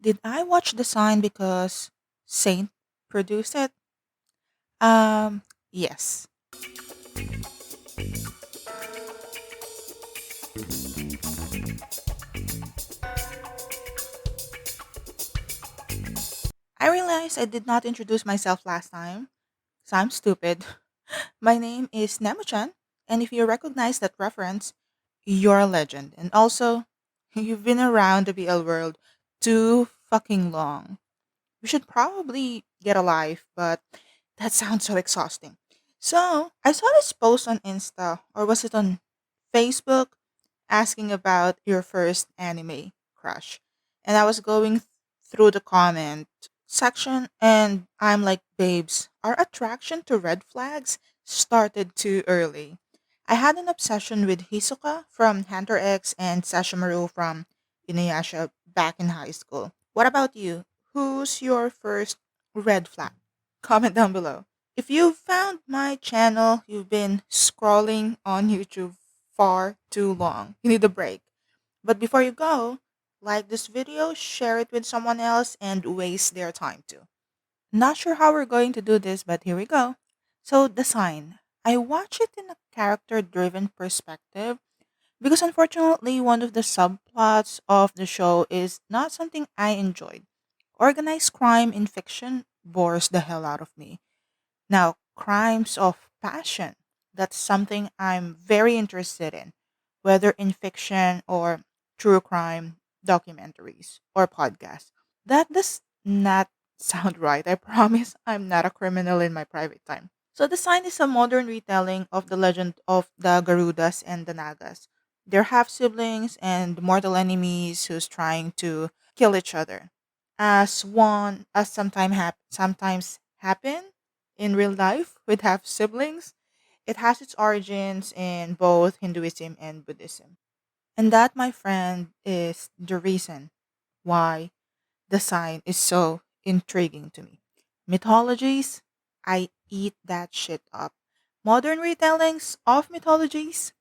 Did I watch The Sign because Saint produced it? Yes. I realized I did not introduce myself last time, so I'm stupid. My name is Nemuchan, and if you recognize that reference, you're a legend. And also, you've been around the BL world too fucking long. We should probably get a life, but that sounds so exhausting. So, I saw this post on Insta, or was it on Facebook, asking about your first anime crush. And I was going through the comment section, and I'm like, babes, our attraction to red flags started too early. I had an obsession with Hisoka from Hunter X and Sashimaru from Inuyasha back in high school. What about you? Who's your first red flag? Comment down below. If you've found my channel, you've been scrolling on YouTube far too long. You need a break. But before you go, like this video, share it with someone else, and waste their time too. Not sure how we're going to do this, but here we go. So, the sign. I watch it in a character driven perspective because unfortunately, one of the subplots of the show is not something I enjoyed. Organized crime in fiction bores the hell out of me. Now, crimes of passion, that's something I'm very interested in, whether in fiction or true crime documentaries or podcasts. That does not sound right. I promise I'm not a criminal in my private time. So, the sign is a modern retelling of the legend of the Garudas and the Nagas. They're half siblings and mortal enemies who's trying to kill each other. As sometimes happen in real life with half siblings, it has its origins in both Hinduism and Buddhism. And that, my friend, is the reason why the sign is so intriguing to me. Mythologies, I eat that shit up. Modern retellings of mythologies,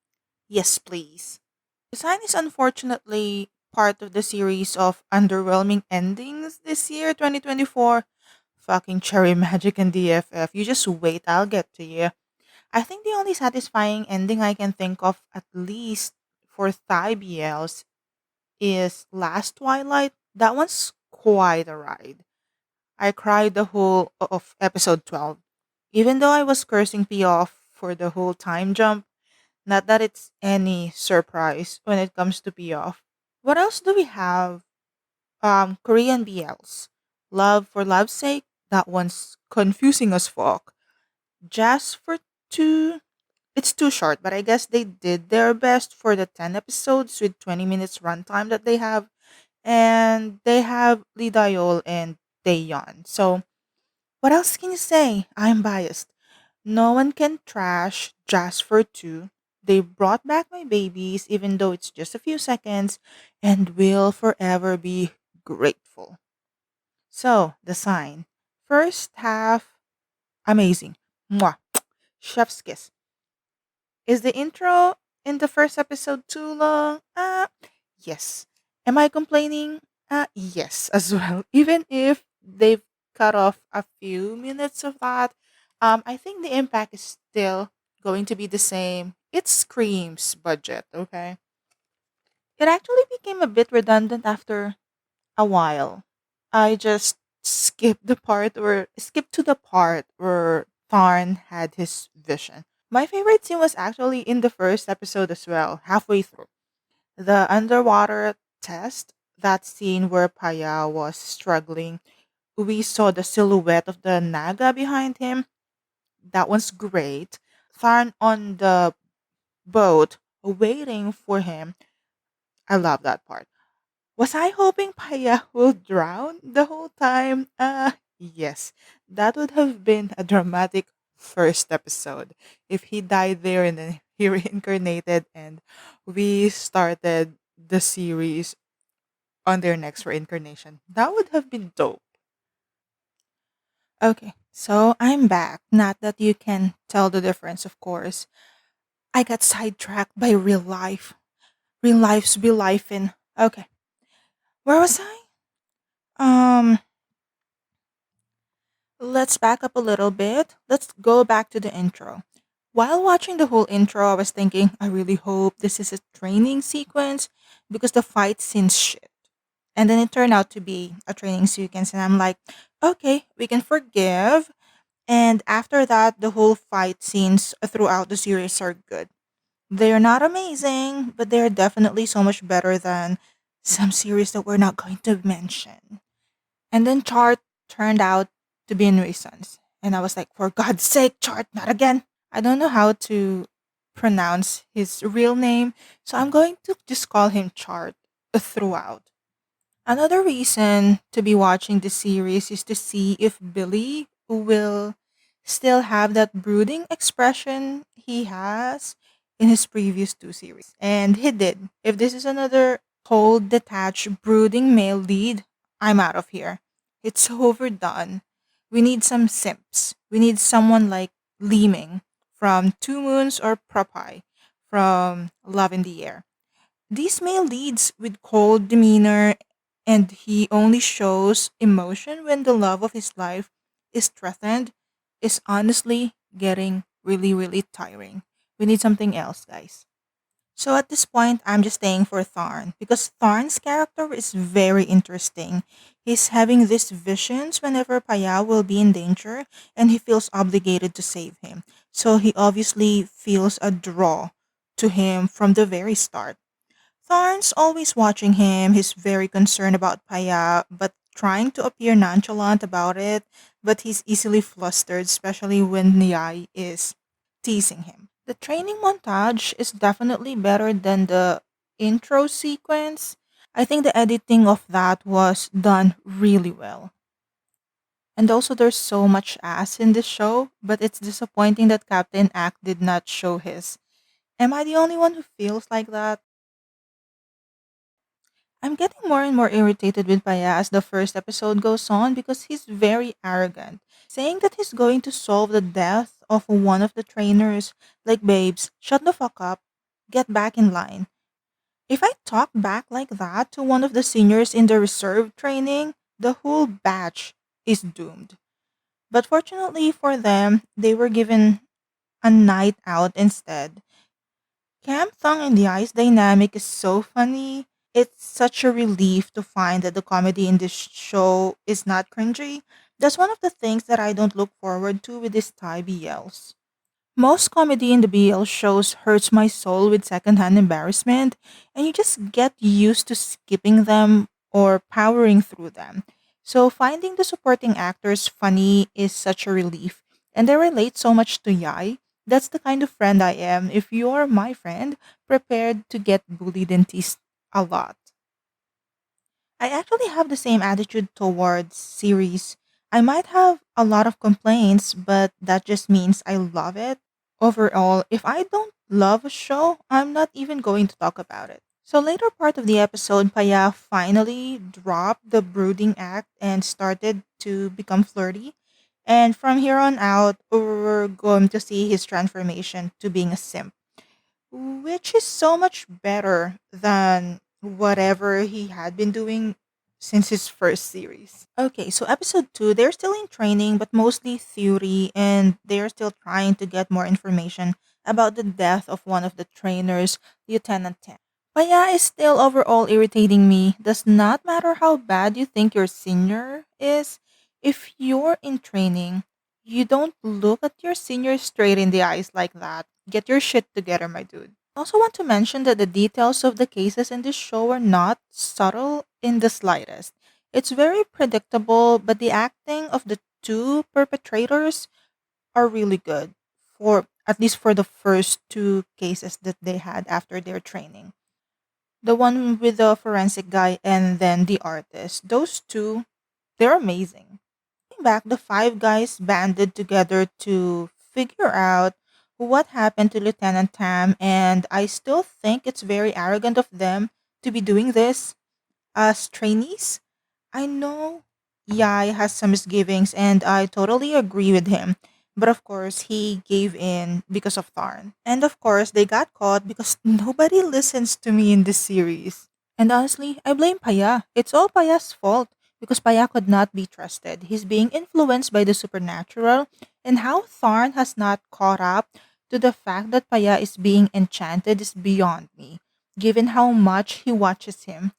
yes, please. The sign is unfortunately part of the series of underwhelming endings this year, 2024. Fucking Cherry Magic and DFF. You just wait, I'll get to you. I think the only satisfying ending I can think of, at least for Thai BLs, is Last Twilight. That one's quite a ride. I cried the whole of episode 12. Even though I was cursing P off for the whole time jump, not that it's any surprise when it comes to P off. What else do we have? Korean BLs. Love for Love's Sake. That one's confusing as fuck. Just for two. It's too short, but I guess they did their best for the 10 episodes with 20 minutes runtime that they have. And they have Lee Dayol and Taeyeon. So, what else can you say? I'm biased. No one can trash Just for Two. They brought back my babies, even though it's just a few seconds, and will forever be grateful. So, the sign. First half, amazing. Mwah. Chef's kiss. Is the intro in the first episode too long? Yes. Am I complaining? Yes, as well. Even if they've cut off a few minutes of that, I think the impact is still going to be the same. It screams budget, okay? It actually became a bit redundant after a while. I just skipped to the part where Tharn had his vision. My favorite scene was actually in the first episode as well, halfway through. The underwater test, that scene where Paya was struggling, we saw the silhouette of the Naga behind him. That was great. Tharn on the boat waiting for him. I love that part. Was I hoping Paya will drown the whole time? Yes. That would have been a dramatic first episode if he died there and then he reincarnated and we started the series on their next reincarnation. That would have been dope. Okay, so I'm back. Not that you can tell the difference, of course. I got sidetracked by real life. Real life's be life in. Okay, where was I? Let's back up a little bit. Let's go back to the intro. While watching the whole intro, I was thinking, I really hope this is a training sequence because the fight scene's shit. And then it turned out to be a training sequence, and I'm like, okay, we can forgive. And after that, the whole fight scenes throughout the series are good. They're not amazing, but they're definitely so much better than some series that we're not going to mention. And then Chart turned out to be nuisance. And I was like, for God's sake, Chart, not again. I don't know how to pronounce his real name, so I'm going to just call him Chart throughout. Another reason to be watching the series is to see if Billy will still have that brooding expression he has in his previous two series. And he did. If this is another cold, detached, brooding male lead, I'm out of here. It's so overdone. We need some simps. We need someone like Leeming from Two Moons or Propie from Love in the Air. These male leads with cold demeanor and he only shows emotion when the love of his life is threatened is honestly getting really, really tiring. We need something else, guys. So at this point, I'm just staying for Tharn because Tharn's character is very interesting. He's having these visions whenever Paya will be in danger and he feels obligated to save him. So he obviously feels a draw to him from the very start. Thorne's always watching him. He's very concerned about Paya, but trying to appear nonchalant about it. But he's easily flustered, especially when Niai is teasing him. The training montage is definitely better than the intro sequence. I think the editing of that was done really well. And also, there's so much ass in this show, but it's disappointing that Captain Act did not show his. Am I the only one who feels like that? I'm getting more and more irritated with Paya as the first episode goes on because he's very arrogant, saying that he's going to solve the death of one of the trainers. Like, babes, shut the fuck up, get back in line. If I talk back like that to one of the seniors in the reserve training, the whole batch is doomed. But fortunately for them, they were given a night out instead. Cam Thong and the Ice dynamic is so funny. It's such a relief to find that the comedy in this show is not cringy. That's one of the things that I don't look forward to with these Thai BLs. Most comedy in the BL shows hurts my soul with secondhand embarrassment, and you just get used to skipping them or powering through them. So finding the supporting actors funny is such a relief, and they relate so much to Yai. That's the kind of friend I am. If you're my friend, prepared to get bullied and teased a lot. I actually have the same attitude towards series. I might have a lot of complaints, but that just means I love it. Overall, if I don't love a show, I'm not even going to talk about it. So later part of the episode, Paya finally dropped the brooding act and started to become flirty. And from here on out, we're going to see his transformation to being a simp, which is so much better than whatever he had been doing since his first series. Okay, so episode 2, they're still in training, but mostly theory, and they're still trying to get more information about the death of one of the trainers, Lieutenant Ten. But yeah, it's still overall irritating me. Does not matter how bad you think your senior is, if you're in training, you don't look at your senior straight in the eyes like that. Get your shit together, my dude. I also want to mention that the details of the cases in this show are not subtle in the slightest. It's very predictable, but the acting of the two perpetrators are really good for at least for the first two cases that they had after their training. The one with the forensic guy and then the artist. Those two, they're amazing. Looking back, the five guys banded together to figure out what happened to Lieutenant Tam, and I still think it's very arrogant of them to be doing this as trainees. I know Yai has some misgivings, and I totally agree with him. But of course, he gave in because of Tharn. And of course, they got caught because nobody listens to me in this series. And honestly, I blame Paya. It's all Paya's fault because Paya could not be trusted. He's being influenced by the supernatural, and how Tharn has not caught up to the fact that Paya is being enchanted is beyond me, given how much he watches him.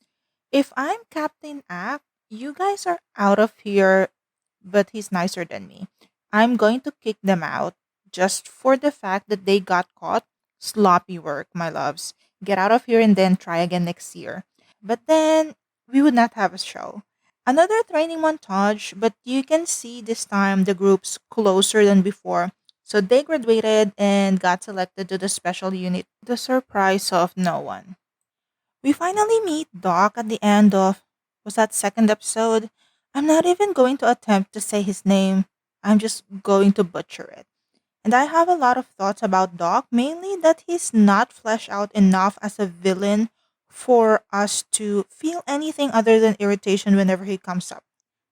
If I'm Captain Act, you guys are out of here, but he's nicer than me. I'm going to kick them out just for the fact that they got caught. Sloppy work, my loves. Get out of here and then try again next year. But then we would not have a show. Another training montage, but you can see this time the group's closer than before. So they graduated and got selected to the special unit, the surprise of no one. We finally meet Doc at the end of, was that second episode? I'm not even going to attempt to say his name. I'm just going to butcher it. And I have a lot of thoughts about Doc, mainly that he's not fleshed out enough as a villain for us to feel anything other than irritation whenever he comes up.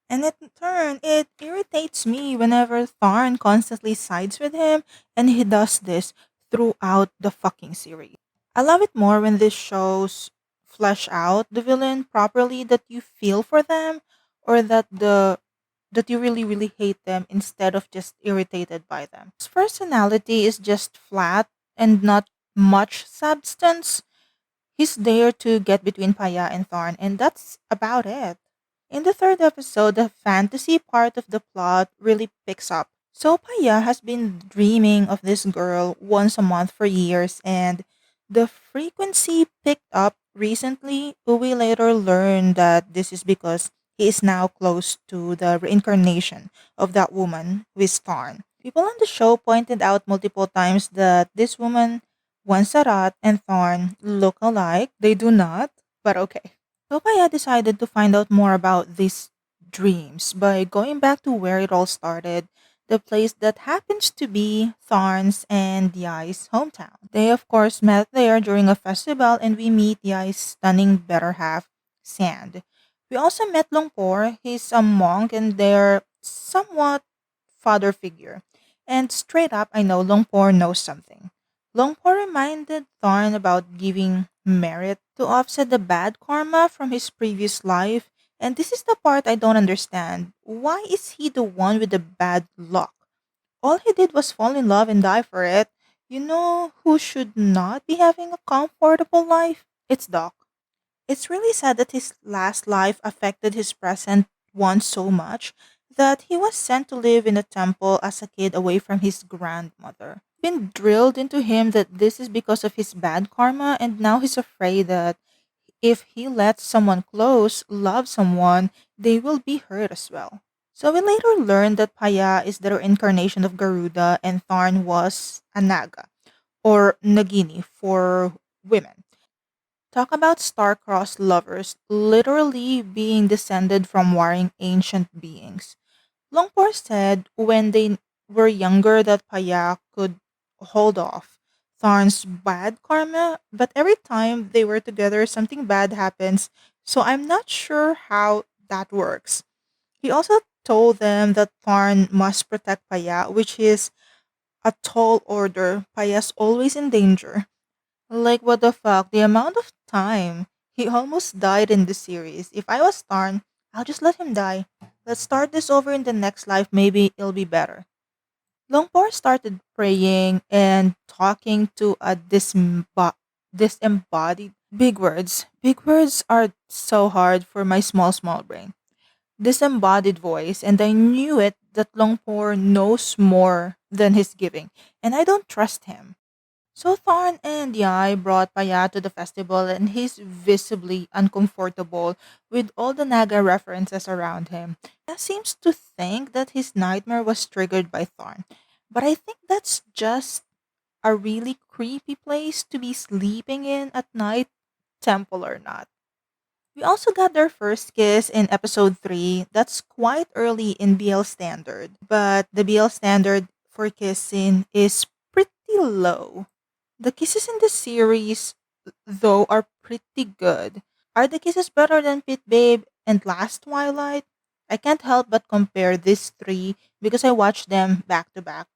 And in turn, it irritates me whenever Tharn constantly sides with him, and he does this throughout the fucking series. I love it more when these shows flesh out the villain properly, that you feel for them, or that you really really hate them instead of just irritated by them. His personality is just flat and not much substance. He's there to get between Paya and Thorn, and that's about it. In the third episode, the fantasy part of the plot really picks up. So Paya has been dreaming of this girl once a month for years, and the frequency picked up recently. We later learn that this is because he is now close to the reincarnation of that woman who is Thorn. People on the show pointed out multiple times that this woman, Wansarat and Thorn, look alike. They do not, but okay. Topaya decided to find out more about these dreams by going back to where it all started, the place that happens to be Tharn's and Yai's hometown. They, of course, met there during a festival, and we meet Yai's stunning better half, Sand. We also met Longpor. He's a monk and their somewhat father figure. And straight up, I know Longpor knows something. Longpor reminded Thorn about giving merit to offset the bad karma from his previous life. And this is the part I don't understand. Why is he the one with the bad luck? All he did was fall in love and die for it. You know who should not be having a comfortable life? It's Doc. It's really sad that his last life affected his present one so much that he was sent to live in a temple as a kid away from his grandmother. Been drilled into him that this is because of his bad karma, and now he's afraid that if he lets someone close love someone, they will be hurt as well. So we later learned that Paya is the reincarnation of Garuda and Tharn was a Naga, or Nagini for women. Talk about star-crossed lovers, literally being descended from warring ancient beings. Longpor said when they were younger that Paya could hold off Tharn's bad karma, but every time they were together, something bad happens, so I'm not sure how that works. He also told them that Tharn must protect Paya, which is a tall order. Paya's always in danger. Like, what the fuck? The amount of time he almost died in the series. If I was Tarn, I'll just let him die. Let's start this over in the next life. Maybe it'll be better. Longpor started praying and talking to a disembodied. Big words. Big words are so hard for my small brain. Disembodied voice, and I knew it that Longpor knows more than he's giving, and I don't trust him. So Thorn and Yai brought Paya to the festival, and he's visibly uncomfortable with all the Naga references around him. Paya seems to think that his nightmare was triggered by Thorn, but I think that's just a really creepy place to be sleeping in at night, temple or not. We also got their first kiss in episode 3. That's quite early in BL standard, but the BL standard for kissing is pretty low. The kisses in the series, though, are pretty good. Are the kisses better than Pit Babe and Last Twilight? I can't help but compare these three because I watched them back to back.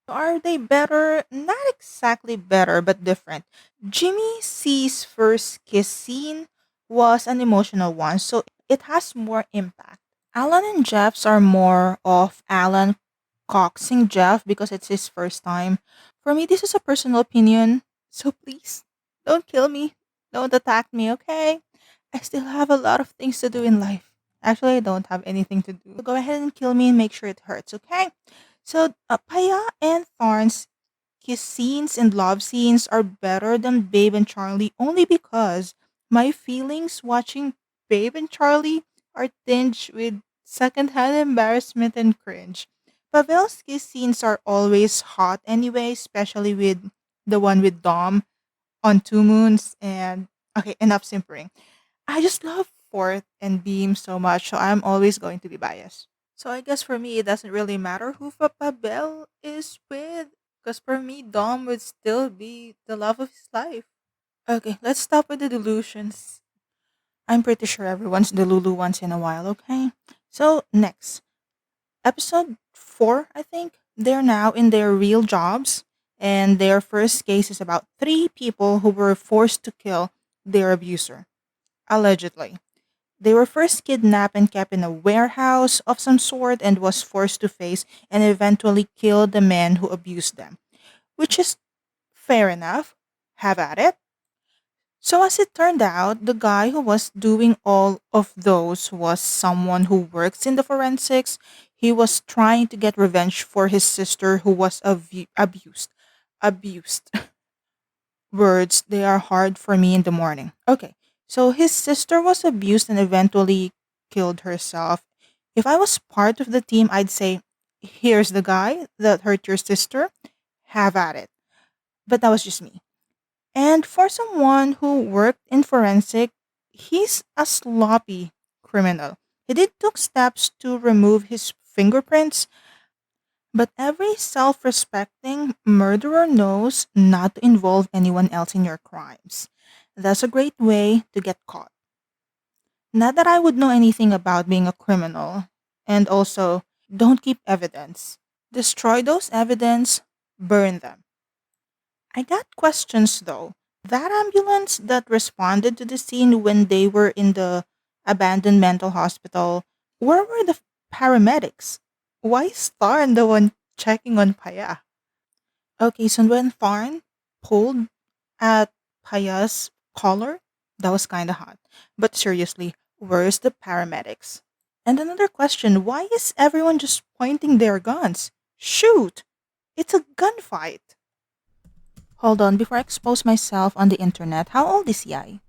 Are they better? Not exactly better, but different. Jimmy C's first kiss scene was an emotional one, so it has more impact. Alan and Jeff's are more of Alan coaxing Jeff because it's his first time. For me, this is a personal opinion, so please don't kill me. Don't attack me, okay? I still have a lot of things to do in life. Actually, I don't have anything to do. So go ahead and kill me and make sure it hurts, okay? So, Paya and Thorns kiss scenes and love scenes are better than Babe and Charlie only because my feelings watching Babe and Charlie are tinged with secondhand embarrassment and cringe. Pavel's kiss scenes are always hot anyway, especially with the one with Dom on Two Moons and okay, enough simpering. I just love Fourth and Beam so much, so I'm always going to be biased. So I guess for me, it doesn't really matter who Papa Bell is with. Because for me, Dom would still be the love of his life. Okay, let's stop with the delusions. I'm pretty sure everyone's Delulu once in a while, okay? So, next. Episode 4, I think. They're now in their real jobs. And their first case is about 3 people who were forced to kill their abuser. Allegedly. They were first kidnapped and kept in a warehouse of some sort and was forced to face and eventually kill the man who abused them, which is fair enough. Have at it. So as it turned out, the guy who was doing all of those was someone who works in the forensics. He was trying to get revenge for his sister who was abused. Abused. Words, they are hard for me in the morning. Okay, so his sister was abused and eventually killed herself. If I was part of the team, I'd say, here's the guy that hurt your sister. Have at it. But that was just me. And for someone who worked in forensic, he's a sloppy criminal. He did took steps to remove his fingerprints, but every self-respecting murderer knows not to involve anyone else in your crimes. That's a great way to get caught. Not that I would know anything about being a criminal. And also, don't keep evidence. Destroy those evidence, burn them. I got questions though. That ambulance that responded to the scene when they were in the abandoned mental hospital, where were the paramedics? Why is Tharn the one checking on Paya? Okay, so when Tharn pulled at Paya's collar, that was kind of hot. But seriously, where's the paramedics? And another question, why is everyone just pointing their guns? Shoot! It's a gunfight. Hold on, before I expose myself on the internet, how old is Yai?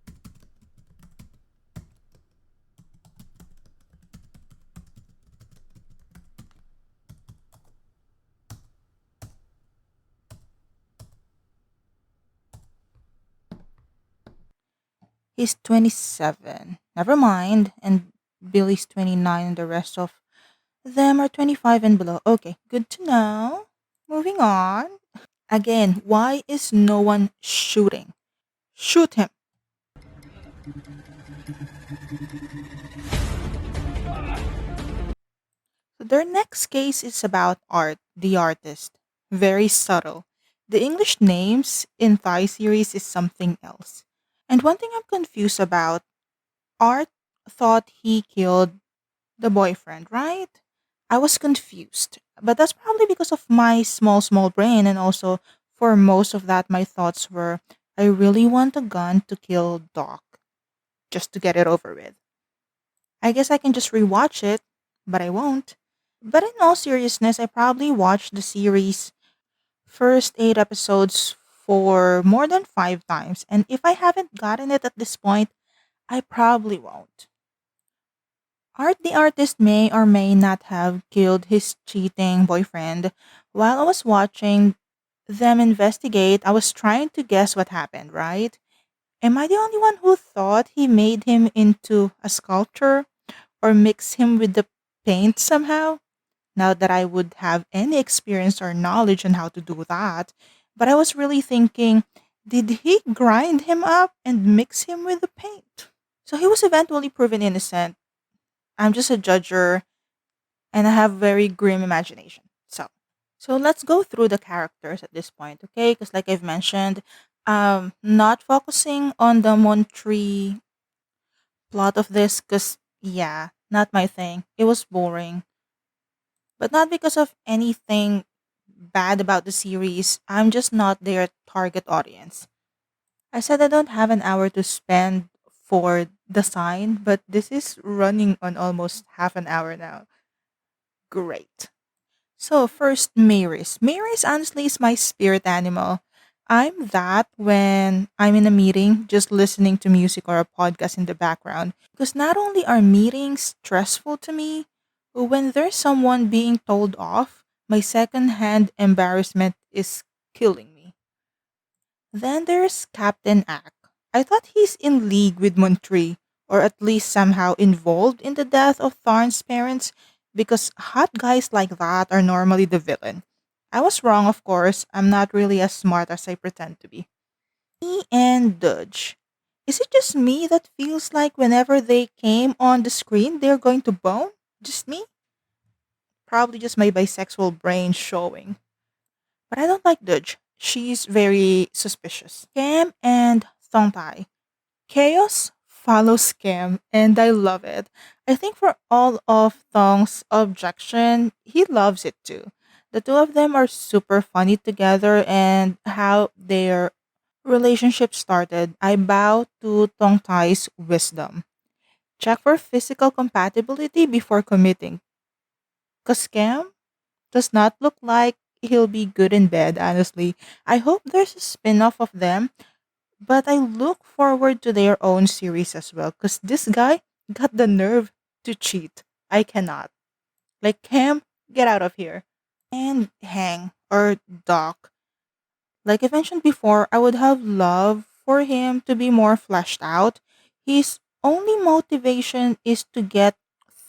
He's 27. Never mind. And Billy's 29 and the rest of them are 25 and below. Okay, good to know. Moving on. Again, why is no one shooting? Shoot him. So their next case is about Art, the artist. Very subtle. The English names in Thai series is something else. And one thing I'm confused about, Art thought he killed the boyfriend, right? I was confused. But that's probably because of my small brain. And also, for most of that, my thoughts were I really want a gun to kill Doc just to get it over with. I guess I can just rewatch it, but I won't. But in all seriousness, I probably watched the series first 8 episodes for more than 5 times. And if I haven't gotten it at this point, I probably won't. Art the artist may or may not have killed his cheating boyfriend. While I was watching them investigate, I was trying to guess what happened, right? Am I the only one who thought he made him into a sculpture or mix him with the paint somehow? Not that I would have any experience or knowledge on how to do that, but I was really thinking, did he grind him up and mix him with the paint? So he was eventually proven innocent. I'm just a judger and I have very grim imagination. So let's go through the characters at this point, okay? Because like I've mentioned, not focusing on the Montreal plot of this, because yeah, Not my thing. It was boring. But not because of anything bad about the series. I'm just not their target audience. I said I don't have an hour to spend for the sign, but this is running on almost half an hour now. Great. So first, Maris. Maris honestly is my spirit animal. I'm that when I'm in a meeting, just listening to music or a podcast in the background. Because not only are meetings stressful to me, but when there's someone being told off, my secondhand embarrassment is killing me. Then there's Captain Ack. I thought he's in league with Montri, or at least somehow involved in the death of Tharn's parents, because hot guys like that are normally the villain. I was wrong, of course. I'm not really as smart as I pretend to be. Me and Dudge. Is it just me that feels like whenever they came on the screen, they're going to bone? Just me? Probably just my bisexual brain showing. But I don't like Dudge. She's very suspicious. Cam and Thongtai. Chaos follows scam, and I love it. I think for all of Thong's objection, he loves it too. The two of them are super funny together, and how their relationship started. I bow to Tong Tai's wisdom. Check for physical compatibility before committing. Cause Scam does not look like he'll be good in bed, honestly. I hope there's a spin off of them. But I look forward to their own series as well because this guy got the nerve to cheat. I cannot. Like, Cam, get out of here. And Hang, or Doc. Like I mentioned before, I would have loved for him to be more fleshed out. His only motivation is to get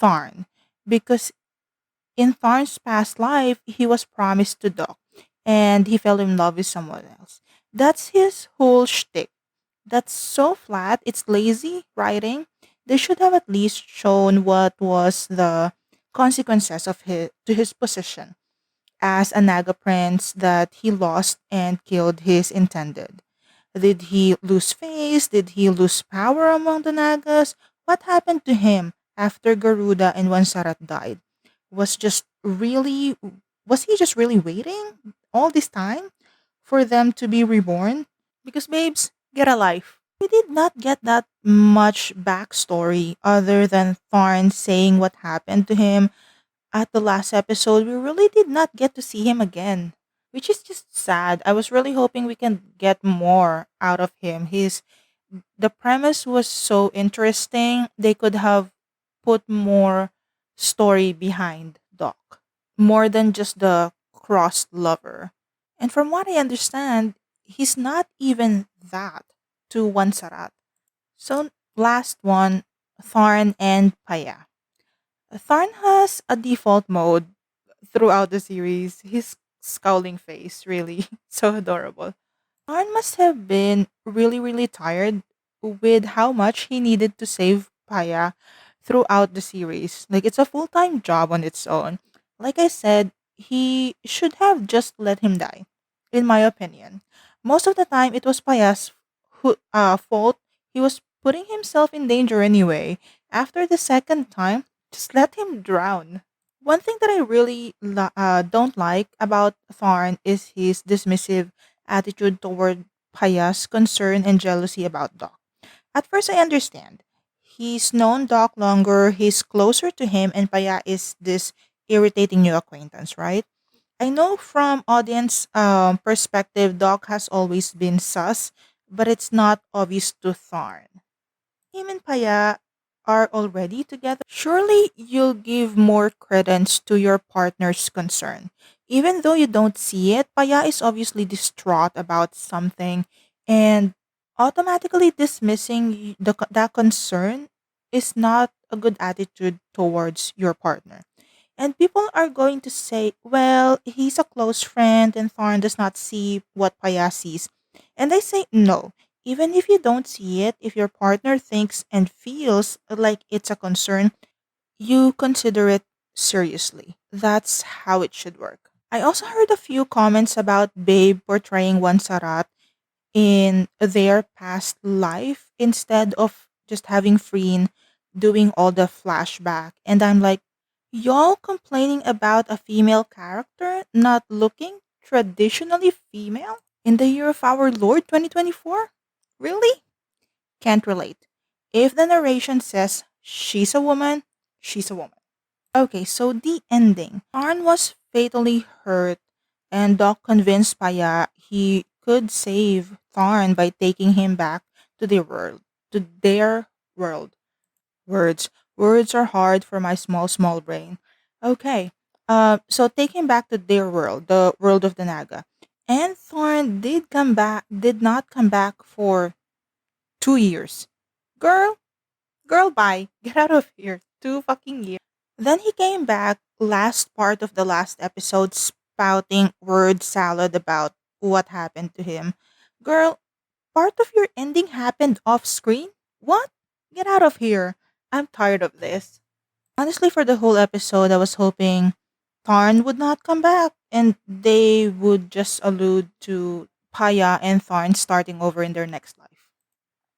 Tharn because in Tharn's past life, he was promised to Doc and he fell in love with someone else. That's his whole shtick. That's so flat. It's lazy writing. They should have at least shown what was the consequences of his position as a Naga prince that he lost and killed his intended. Did he lose face? Did he lose power among the Nagas? What happened to him after Garuda and Wansarat died? Was just really was he just really waiting all this time for them to be reborn? Because babes, get a life. We did not get that much backstory other than Tharn saying what happened to him at the last episode. We really did not get to see him again, which is just sad. I was really hoping we can get more out of him. His The premise was so interesting. They could have put more story behind Doc, more than just the crossed lover. And from what I understand, he's not even that to Wansarat. So last one, Tharn and Paya. Tharn has a default mode throughout the series. His scowling face, really so adorable. Tharn must have been really, really tired with how much he needed to save Paya throughout the series. Like, it's a full time job on its own. Like I said, he should have just let him die, in my opinion. Most of the time, it was Paya's fault. He was putting himself in danger anyway. After the second time, just let him drown. One thing that I really don't like about Tharn is his dismissive attitude toward Paya's concern and jealousy about Doc. At first, I understand. He's known Doc longer, he's closer to him, and Paya is this irritating new acquaintance, right? I know from audience perspective, Doc has always been sus, but it's not obvious to Tharn. Him and Paya are already together. Surely you'll give more credence to your partner's concern. Even though you don't see it, Paya is obviously distraught about something, and automatically dismissing that concern is not a good attitude towards your partner. And people are going to say, well, he's a close friend and Thorn does not see what Paya sees. And I say, no. Even if you don't see it, if your partner thinks and feels like it's a concern, you consider it seriously. That's how it should work. I also heard a few comments about Babe portraying Wansarat in their past life instead of just having Freen doing all the flashback. And I'm like, y'all complaining about a female character not looking traditionally female in the year of our Lord 2024? Really? Can't relate. If the narration says she's a woman, she's a woman. Okay, so the ending. Arn was fatally hurt, and Doc convinced Paya he could save Tharn by taking him back to their world. To their world. Words. Words are hard for my small brain. Okay. So take him back to their world, the world of the Naga. And Thorn did not come back for 2 years. Girl, girl, bye. Get out of here. 2 fucking years. Then he came back last part of the last episode spouting word salad about what happened to him. Girl, part of your ending happened off screen? What? Get out of here. I'm tired of this. Honestly, for the whole episode, I was hoping Tarn would not come back and they would just allude to Paya and Tharn starting over in their next life.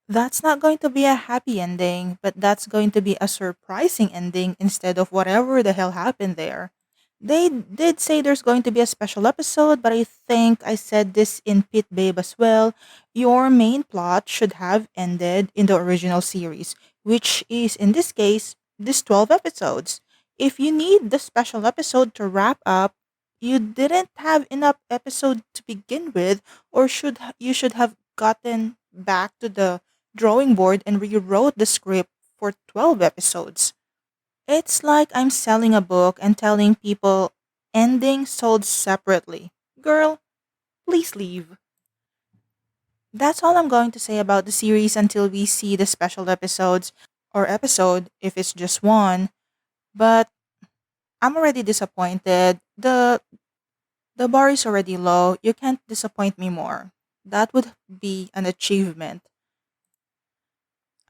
That's not going to be a happy ending, but that's going to be a surprising ending instead of whatever the hell happened there. They did say there's going to be a special episode, but I think I said this in Pit Babe as well. Your main plot should have ended in the original series, which is in this case, this 12 episodes. If you need the special episode to wrap up, you didn't have enough episode to begin with, or you should have gotten back to the drawing board and rewrote the script for 12 episodes. It's like I'm selling a book and telling people endings sold separately. Girl, please leave. That's all I'm going to say about the series until we see the special episodes or episode if it's just one. But I'm already disappointed. The bar is already low. You can't disappoint me more. That would be an achievement.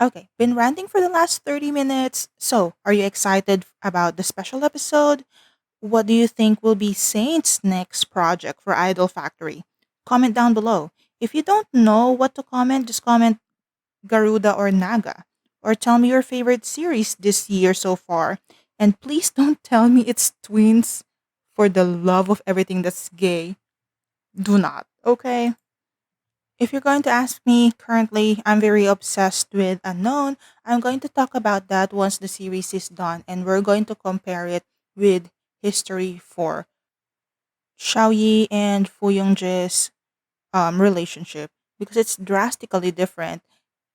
Okay, been ranting for the last 30 minutes. So, are you excited about the special episode? What do you think will be Saint's next project for Idol Factory? Comment down below. If you don't know what to comment, just comment Garuda or Naga. Or tell me your favorite series this year so far. And please don't tell me it's twins for the love of everything that's gay. Do not, okay? If you're going to ask me, currently I'm very obsessed with Unknown. I'm going to talk about that once the series is done, and we're going to compare it with History for Xiaoyi and Fu Yongji's relationship because it's drastically different,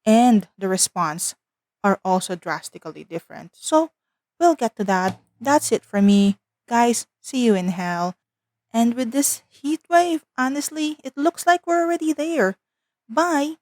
and the response are also drastically different. So we'll get to that. That's it for me. Guys, see you in hell. And with this heat wave, honestly, it looks like we're already there. Bye.